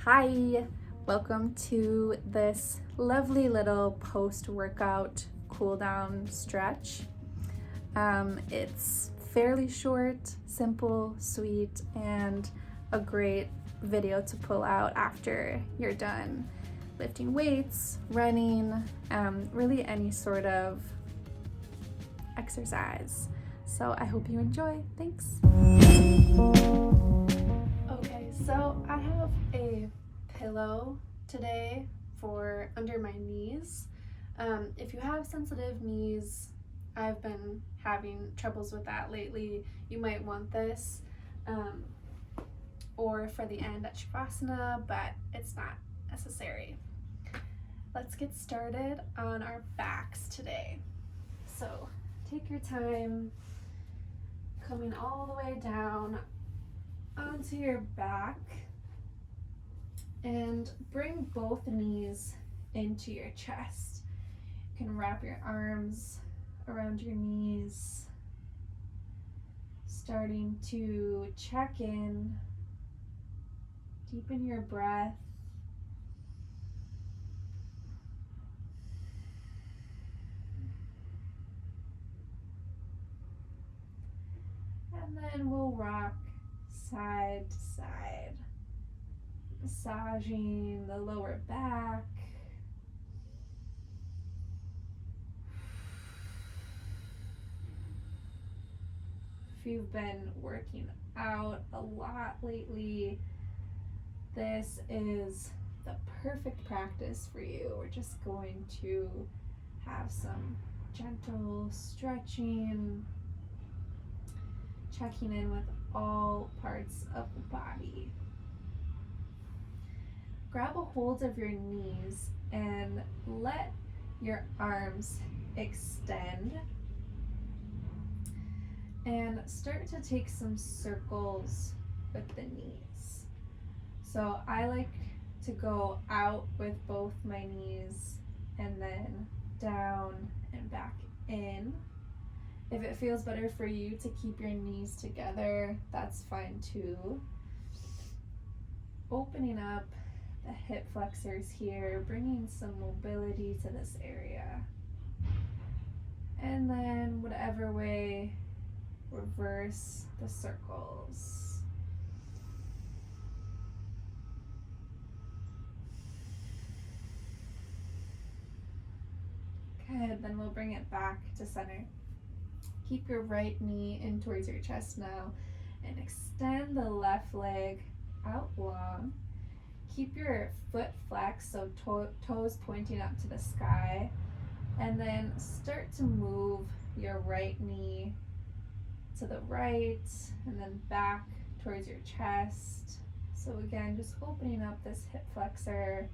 Hi, welcome to this lovely little post-workout cool down stretch. It's fairly short, simple, sweet, and a great video to pull out after you're done lifting weights, running, really any sort of exercise. So I hope you enjoy. Thanks. Okay, so I have a pillow today for under my knees. If you have sensitive knees, I've been having troubles with that lately, you might want this, or for the end at Shavasana, but it's not necessary. Let's get started on our backs today. So take your time coming all the way down onto your back and bring both knees into your chest. You can wrap your arms around your knees, starting to check in, deepen your breath. And then we'll rock side to side, massaging the lower back. If you've been working out a lot lately, this is the perfect practice for you. We're just going to have some gentle stretching, checking in with all parts of the body. Grab a hold of your knees and let your arms extend and start to take some circles with the knees. So I like to go out with both my knees and then down and back in. If it feels better for you to keep your knees together, that's fine too. Opening up the hip flexors here, bringing some mobility to this area. And then whatever way, reverse the circles. Good, then we'll bring it back to center. Keep your right knee in towards your chest now and extend the left leg out long. Keep your foot flexed, so toes pointing up to the sky, and then start to move your right knee to the right and then back towards your chest. So again, just opening up this hip flexor.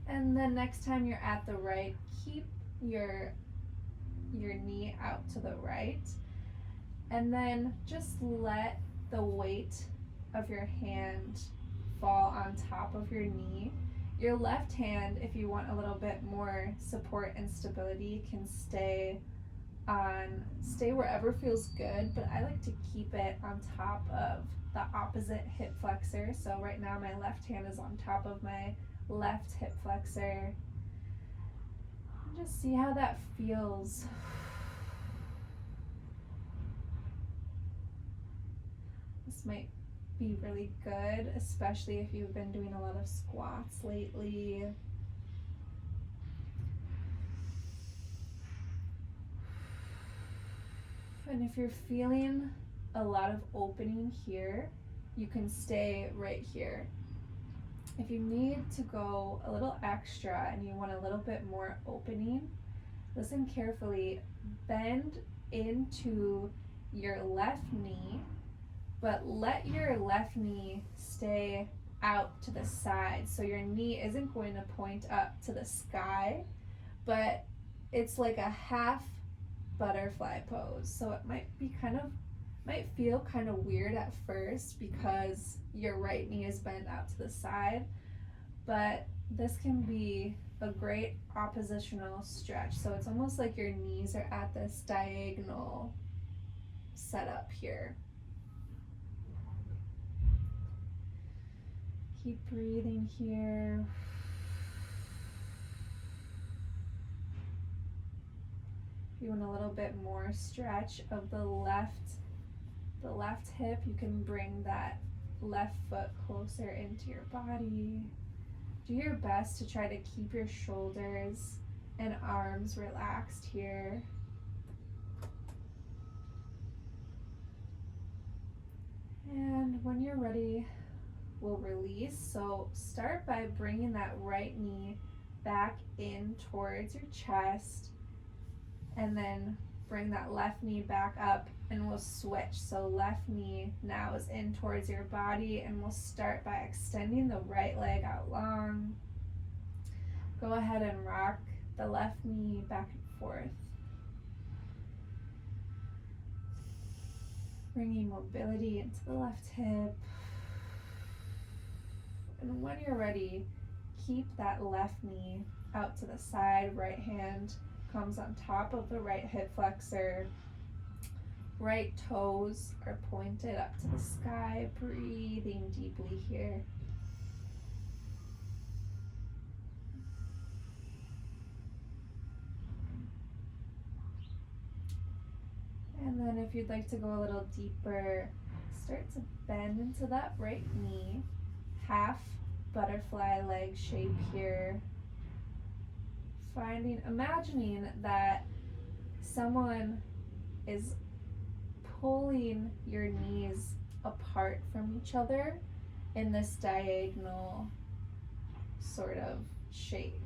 And then next time you're at the right, keep your knee out to the right. And then just let the weight of your hand fall on top of your knee. Your left hand, if you want a little bit more support and stability, can stay wherever feels good, but I like to keep it on top of the opposite hip flexor. So right now my left hand is on top of my left hip flexor. And just see how that feels. This might be really good, especially if you've been doing a lot of squats lately. And if you're feeling a lot of opening here, you can stay right here. If you need to go a little extra and you want a little bit more opening, listen carefully. Bend into your left knee, but let your left knee stay out to the side. So your knee isn't going to point up to the sky, but it's like a half butterfly pose. So it might feel kind of weird at first because your right knee is bent out to the side, but this can be a great oppositional stretch. So it's almost like your knees are at this diagonal setup here. Keep breathing here. If you want a little bit more stretch of the left hip, you can bring that left foot closer into your body. Do your best to try to keep your shoulders and arms relaxed here. And when you're ready, we'll release. So start by bringing that right knee back in towards your chest, and then bring that left knee back up, and we'll switch. So left knee now is in towards your body, and we'll start by extending the right leg out long. Go ahead and rock the left knee back and forth. Bringing mobility into the left hip. And when you're ready, keep that left knee out to the side. Right hand comes on top of the right hip flexor. Right toes are pointed up to the sky. Breathing deeply here. And then if you'd like to go a little deeper, start to bend into that right knee. Half butterfly leg shape here. Imagining that someone is pulling your knees apart from each other in this diagonal sort of shape.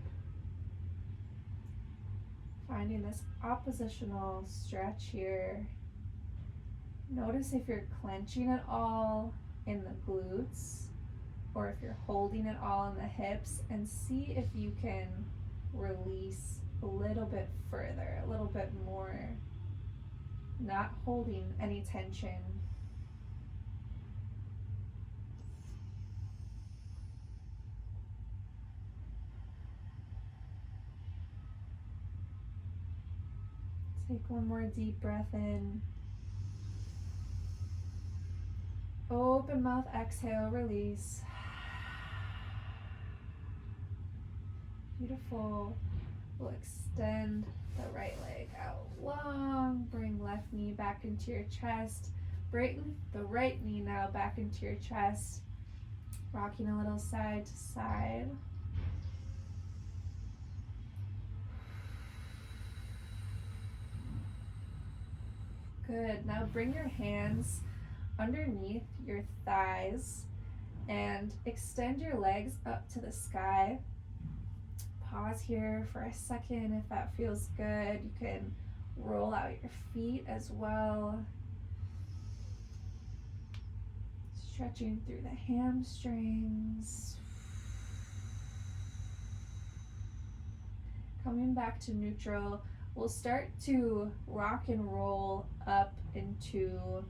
Finding this oppositional stretch here. Notice if you're clenching at all in the glutes, or if you're holding it all in the hips, and see if you can release a little bit further, a little bit more, not holding any tension. Take one more deep breath in. Open mouth, exhale, release. Beautiful. We'll extend the right leg out long. Bring left knee back into your chest. Bring the right knee now back into your chest. Rocking a little side to side. Good. Now bring your hands underneath your thighs and extend your legs up to the sky. Pause here for a second if that feels good. You can roll out your feet as well. Stretching through the hamstrings. Coming back to neutral, we'll start to rock and roll up into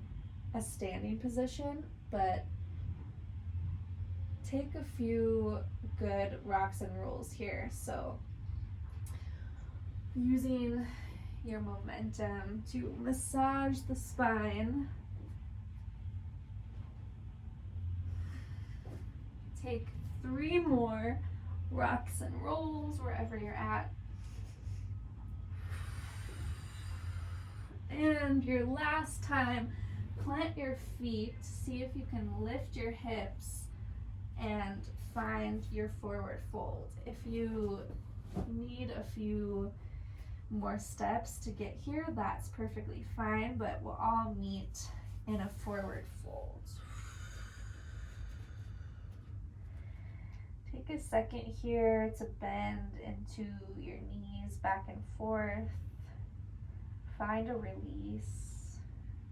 a standing position, but take a few good rocks and rolls here. So using your momentum to massage the spine. Take 3 more rocks and rolls wherever you're at. And your last time, plant your feet, see if you can lift your hips and find your forward fold. If you need a few more steps to get here, that's perfectly fine, but we'll all meet in a forward fold. Take a second here to bend into your knees back and forth. Find a release.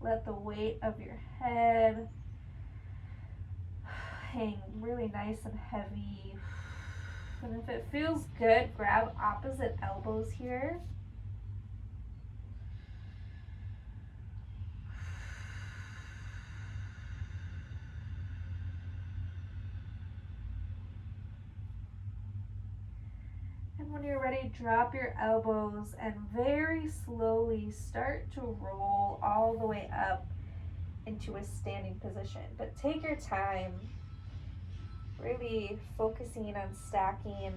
Let the weight of your head hang really nice and heavy. And if it feels good, grab opposite elbows here. And when you're ready, drop your elbows and very slowly start to roll all the way up into a standing position. But take your time. Really focusing on stacking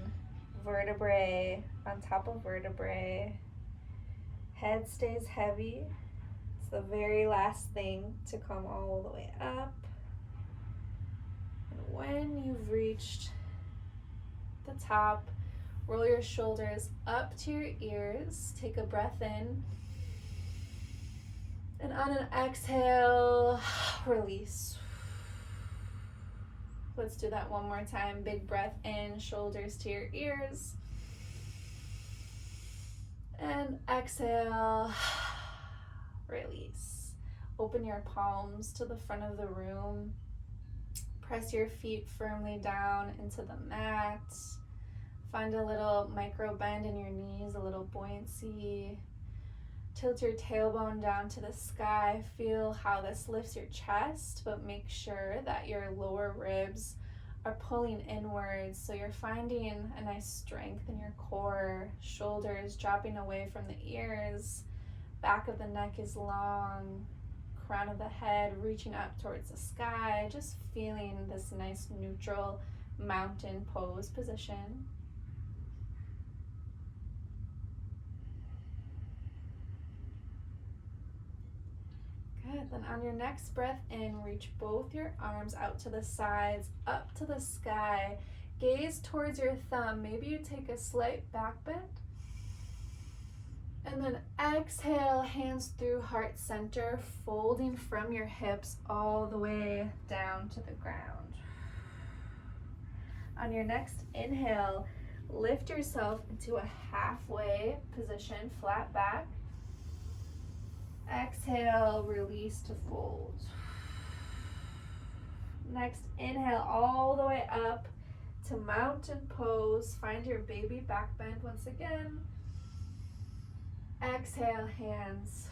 vertebrae on top of vertebrae. Head stays heavy. It's the very last thing to come all the way up. And when you've reached the top, roll your shoulders up to your ears. Take a breath in. And on an exhale, release. Let's do that one more time. Big breath in, shoulders to your ears. And exhale, release. Open your palms to the front of the room. Press your feet firmly down into the mat. Find a little micro bend in your knees, a little buoyancy. Tilt your tailbone down to the sky. Feel how this lifts your chest, but make sure that your lower ribs are pulling inwards, so you're finding a nice strength in your core. Shoulders dropping away from the ears. Back of the neck is long. Crown of the head reaching up towards the sky. Just feeling this nice neutral mountain pose position. Good. Then on your next breath in, reach both your arms out to the sides, up to the sky. Gaze towards your thumb. Maybe you take a slight back bend. And then exhale, hands through heart center, folding from your hips all the way down to the ground. On your next inhale, lift yourself into a halfway position, flat back. Exhale, release to fold. Next, inhale all the way up to mountain pose. Find your baby back bend once again. Exhale, hands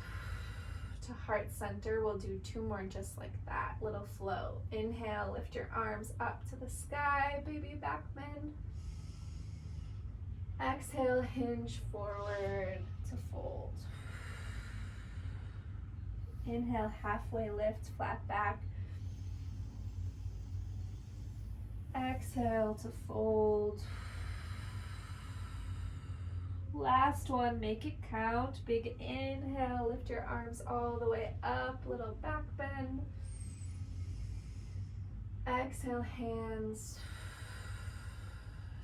to heart center. We'll do two more just like that, little flow. Inhale, lift your arms up to the sky, baby back bend. Exhale, hinge forward to fold. Inhale, halfway lift, flat back. Exhale to fold. Last one, make it count. Big inhale, lift your arms all the way up, little back bend. Exhale, hands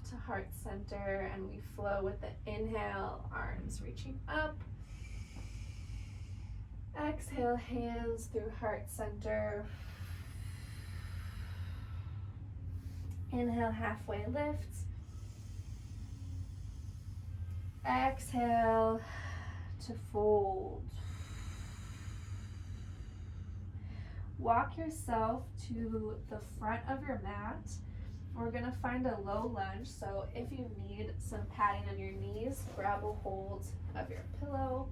to heart center, and we flow with the inhale, arms reaching up. Exhale, hands through heart center. Inhale, halfway lift. Exhale to fold. Walk yourself to the front of your mat. We're gonna find a low lunge, so if you need some padding on your knees, grab a hold of your pillow.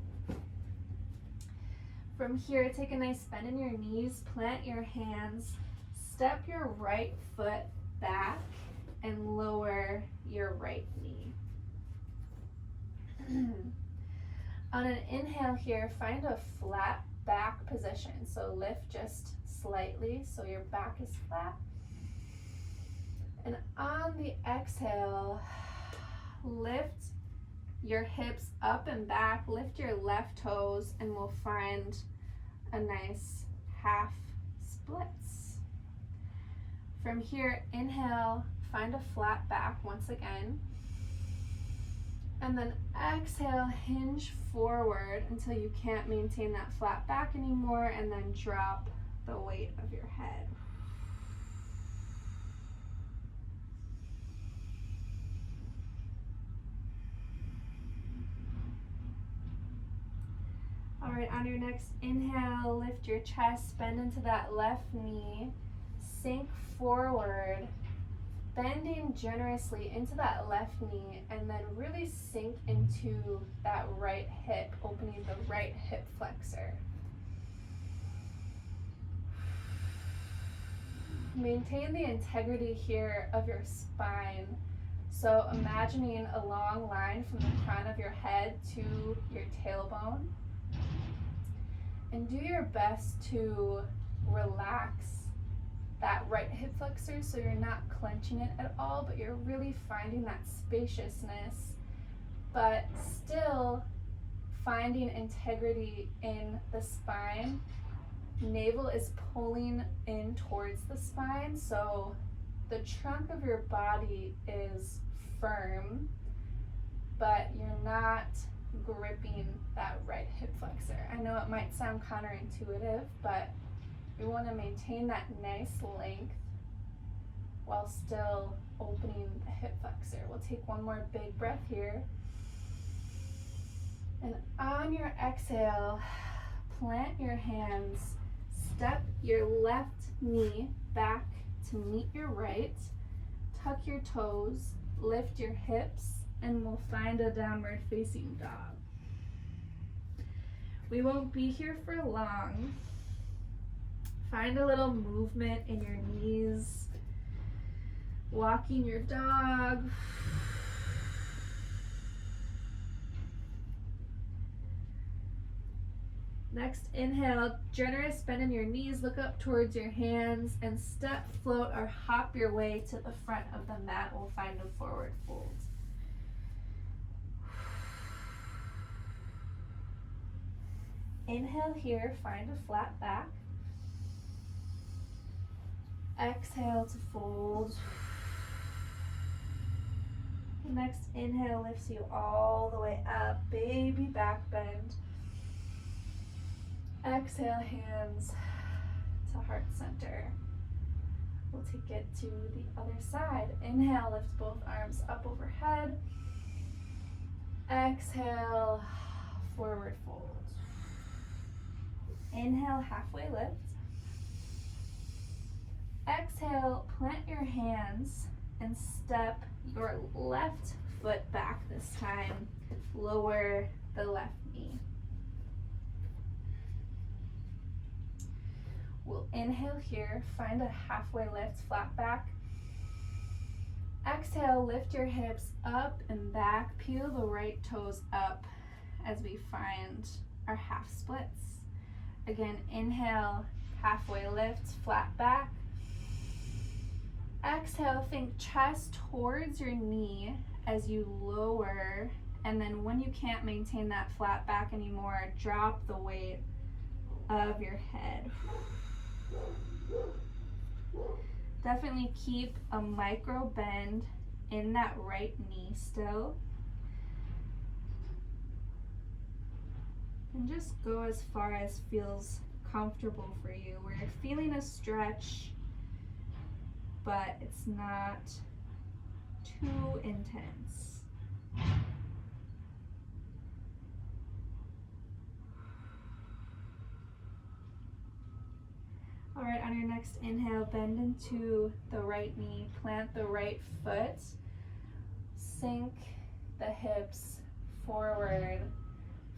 From here, take a nice bend in your knees, plant your hands, step your right foot back, and lower your right knee. On an inhale here, find a flat back position. So lift just slightly so your back is flat. And on the exhale, lift your hips up and back, lift your left toes, and we'll find a nice half splits. From here, inhale, find a flat back once again. And then exhale, hinge forward until you can't maintain that flat back anymore, and then drop the weight of your head. All right, on your next inhale, lift your chest, bend into that left knee, sink forward, bending generously into that left knee, and then really sink into that right hip, opening the right hip flexor. Maintain the integrity here of your spine. So imagining a long line from the crown of your head to your tailbone. And do your best to relax that right hip flexor, so you're not clenching it at all, but you're really finding that spaciousness, but still finding integrity in the spine. Navel is pulling in towards the spine, so the trunk of your body is firm, but you're not gripping that right hip flexor. I know it might sound counterintuitive, but we want to maintain that nice length while still opening the hip flexor. We'll take one more big breath here. And on your exhale, plant your hands, step your left knee back to meet your right, tuck your toes, lift your hips, and we'll find a downward facing dog. We won't be here for long. Find a little movement in your knees, walking your dog. Next, inhale, generous bend in your knees, look up towards your hands, and step, float, or hop your way to the front of the mat. We'll find a forward fold. Inhale here, find a flat back. Exhale to fold. Next inhale lifts you all the way up, baby back bend. Exhale, hands to heart center. We'll take it to the other side. Inhale, lift both arms up overhead. Exhale, forward fold. Inhale, halfway lift. Exhale, plant your hands and step your left foot back this time. Lower the left knee. We'll inhale here, find a halfway lift, flat back. Exhale, lift your hips up and back, peel the right toes up as we find our half splits. Again, inhale, halfway lift, flat back. Exhale, think chest towards your knee as you lower, and then when you can't maintain that flat back anymore, drop the weight of your head. Definitely keep a micro bend in that right knee still. And just go as far as feels comfortable for you, where you're feeling a stretch, but it's not too intense. All right, on your next inhale, bend into the right knee, plant the right foot, sink the hips forward,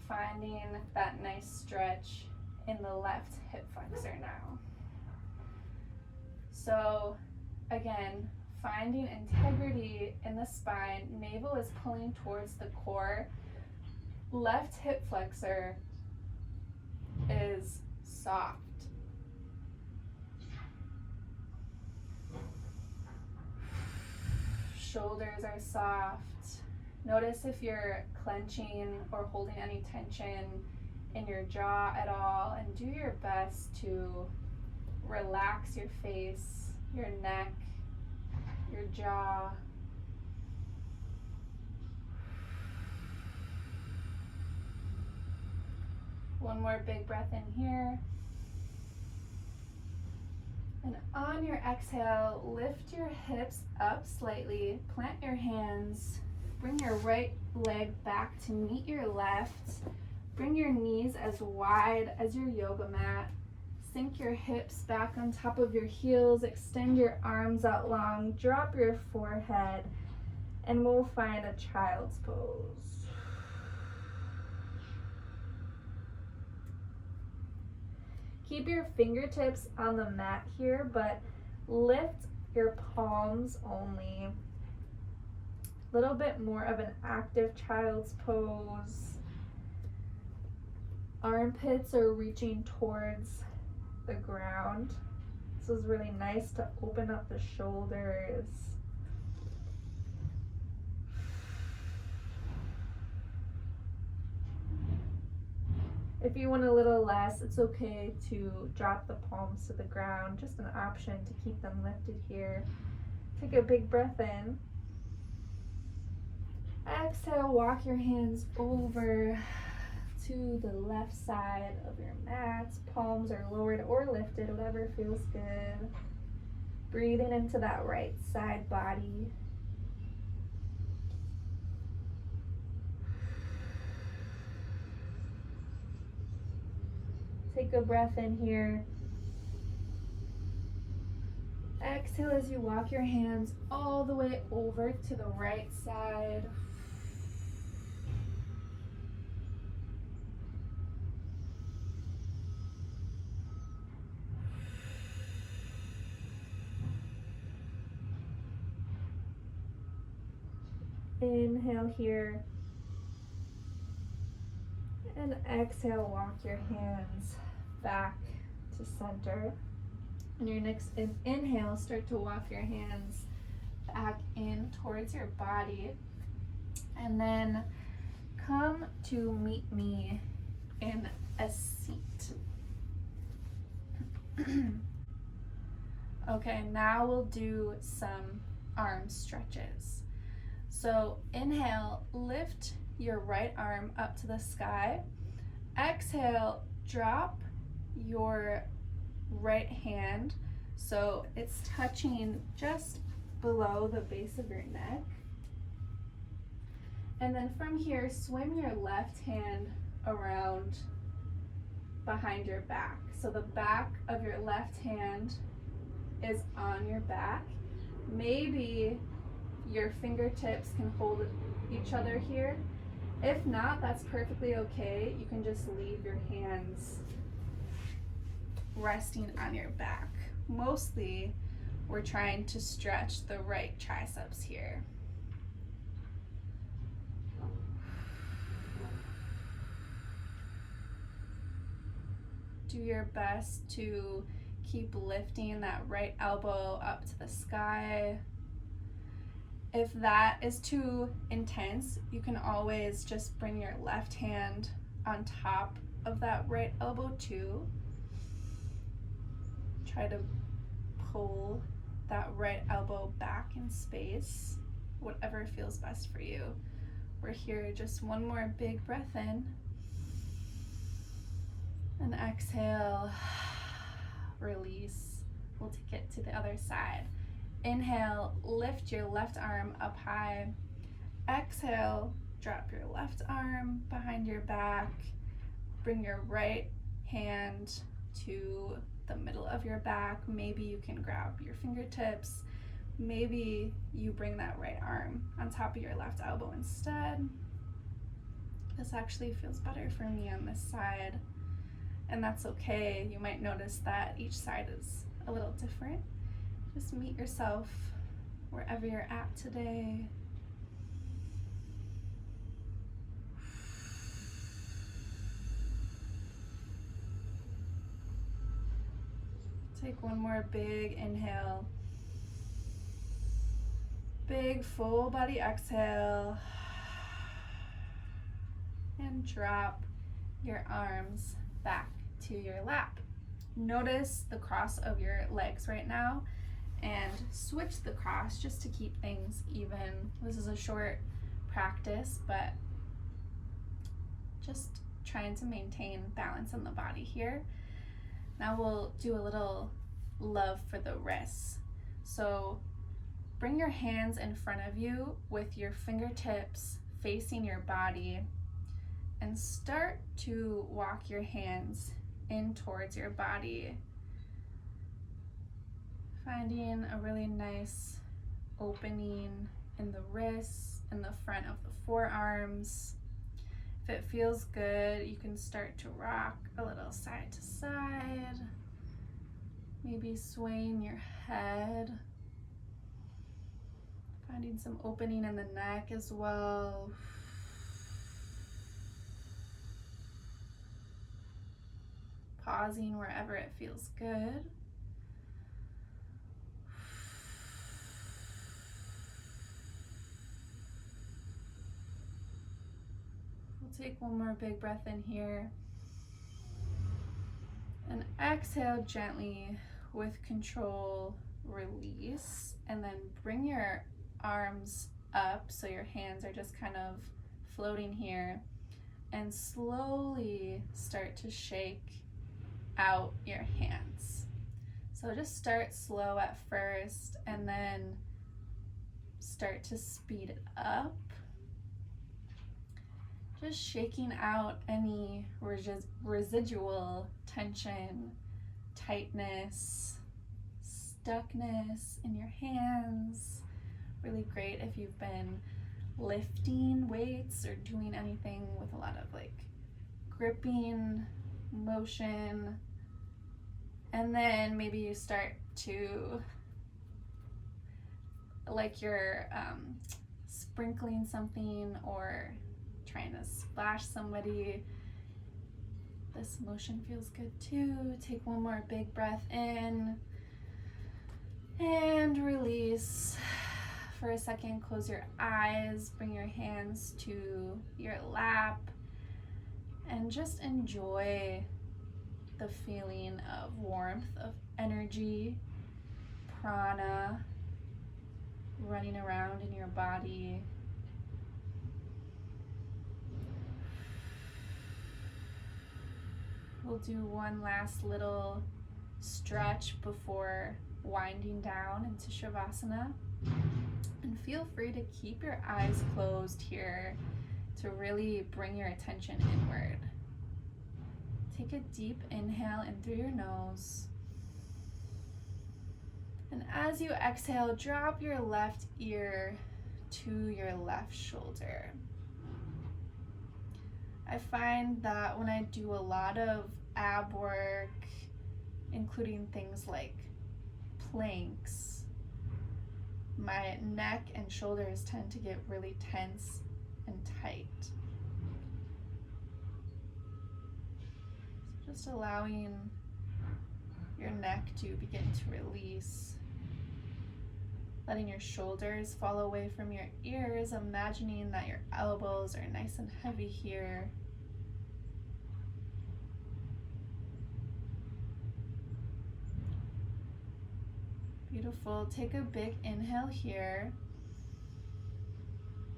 finding that nice stretch in the left hip flexor now. So again, finding integrity in the spine, navel is pulling towards the core, left hip flexor is soft. Shoulders are soft. Notice if you're clenching or holding any tension in your jaw at all, and do your best to relax your face, your neck, your jaw. One more big breath in here. And on your exhale, lift your hips up slightly, plant your hands, bring your right leg back to meet your left, bring your knees as wide as your yoga mat, sink your hips back on top of your heels, extend your arms out long, drop your forehead, and we'll find a child's pose. Keep your fingertips on the mat here, but lift your palms only. A little bit more of an active child's pose. Armpits are reaching towards the ground. This is really nice to open up the shoulders. If you want a little less, it's okay to drop the palms to the ground. Just an option to keep them lifted here. Take a big breath in. Exhale, walk your hands over to the left side of your mat. Palms are lowered or lifted, whatever feels good. Breathing into that right side body. Take a breath in here. Exhale as you walk your hands all the way over to the right side. Inhale here. And exhale, walk your hands back to center. And your next inhale, start to walk your hands back in towards your body. And then come to meet me in a seat. Okay, now we'll do some arm stretches. So inhale, lift your right arm up to the sky. Exhale, drop your right hand so it's touching just below the base of your neck. And then from here, swim your left hand around behind your back. So the back of your left hand is on your back. Maybe your fingertips can hold each other here. If not, that's perfectly okay. You can just leave your hands resting on your back. Mostly, we're trying to stretch the right triceps here. Do your best to keep lifting that right elbow up to the sky. If that is too intense, you can always just bring your left hand on top of that right elbow too. Try to pull that right elbow back in space, whatever feels best for you. We're here, just one more big breath in. And exhale, release. We'll take it to the other side. Inhale, lift your left arm up high. Exhale, drop your left arm behind your back. Bring your right hand to the middle of your back. Maybe you can grab your fingertips. Maybe you bring that right arm on top of your left elbow instead. This actually feels better for me on this side, and that's okay. You might notice that each side is a little different. Just meet yourself wherever you're at today. Take one more big inhale. Big full body exhale. And drop your arms back to your lap. Notice the cross of your legs right now and switch the cross just to keep things even. This is a short practice, but just trying to maintain balance in the body here. Now we'll do a little love for the wrists. So bring your hands in front of you with your fingertips facing your body and start to walk your hands in towards your body, finding a really nice opening in the wrists, in the front of the forearms. If it feels good, you can start to rock a little side to side, maybe swaying your head, finding some opening in the neck as well. Pausing wherever it feels good. We'll take one more big breath in here. And exhale gently with control, release, and then bring your arms up so your hands are just kind of floating here, and slowly start to shake out your hands. So just start slow at first and then start to speed it up. Just shaking out any residual tension, tightness, stuckness in your hands. Really great if you've been lifting weights or doing anything with a lot of like gripping motion. And then maybe you start to, like you're sprinkling something or trying to splash somebody. This motion feels good too. Take one more big breath in and release. For a second, close your eyes, bring your hands to your lap, and just enjoy the feeling of warmth, of energy, prana running around in your body. We'll do one last little stretch before winding down into Shavasana. And feel free to keep your eyes closed here to really bring your attention inward. Take a deep inhale in through your nose. And as you exhale, drop your left ear to your left shoulder. I find that when I do a lot of ab work, including things like planks, my neck and shoulders tend to get really tense and tight. So just allowing your neck to begin to release, letting your shoulders fall away from your ears, imagining that your elbows are nice and heavy here. Beautiful. Take a big inhale here.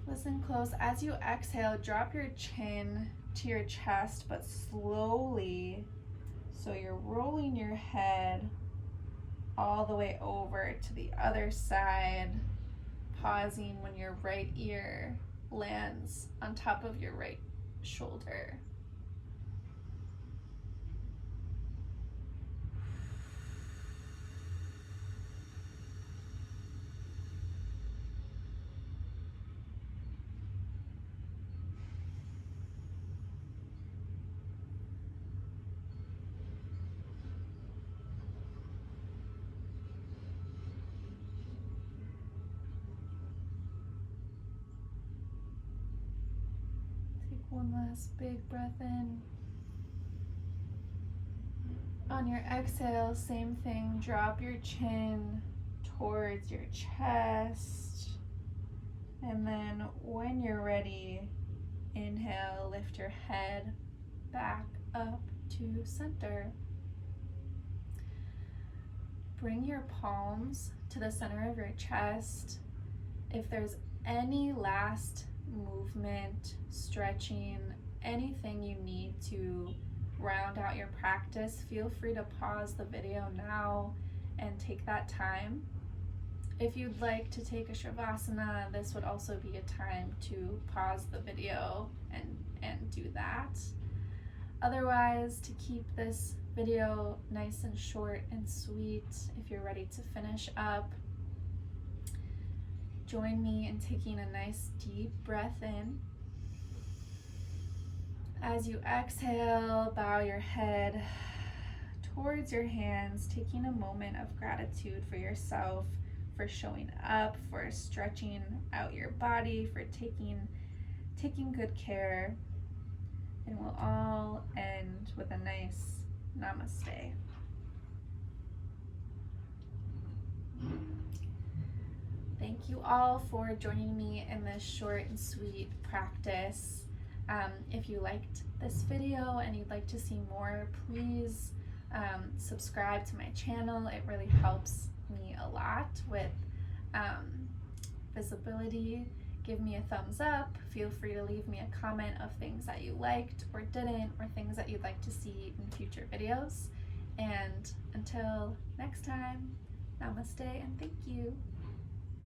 Listen close. As you exhale, drop your chin to your chest, but slowly. So you're rolling your head all the way over to the other side, pausing when your right ear lands on top of your right shoulder. One last big breath in. On your exhale, same thing, drop your chin towards your chest. And then when you're ready, inhale, lift your head back up to center. Bring your palms to the center of your chest. If there's any last movement, stretching, anything you need to round out your practice, feel free to pause the video now and take that time. If you'd like to take a Shavasana, this would also be a time to pause the video and do that. Otherwise, to keep this video nice and short and sweet, if you're ready to finish up, join me in taking a nice deep breath in. As you exhale, bow your head towards your hands, taking a moment of gratitude for yourself, for showing up, for stretching out your body, for taking good care. And we'll all end with a nice namaste. Thank you all for joining me in this short and sweet practice. If you liked this video and you'd like to see more, please subscribe to my channel. It really helps me a lot with visibility. Give me a thumbs up. Feel free to leave me a comment of things that you liked or didn't, or things that you'd like to see in future videos. And until next time, namaste and thank you.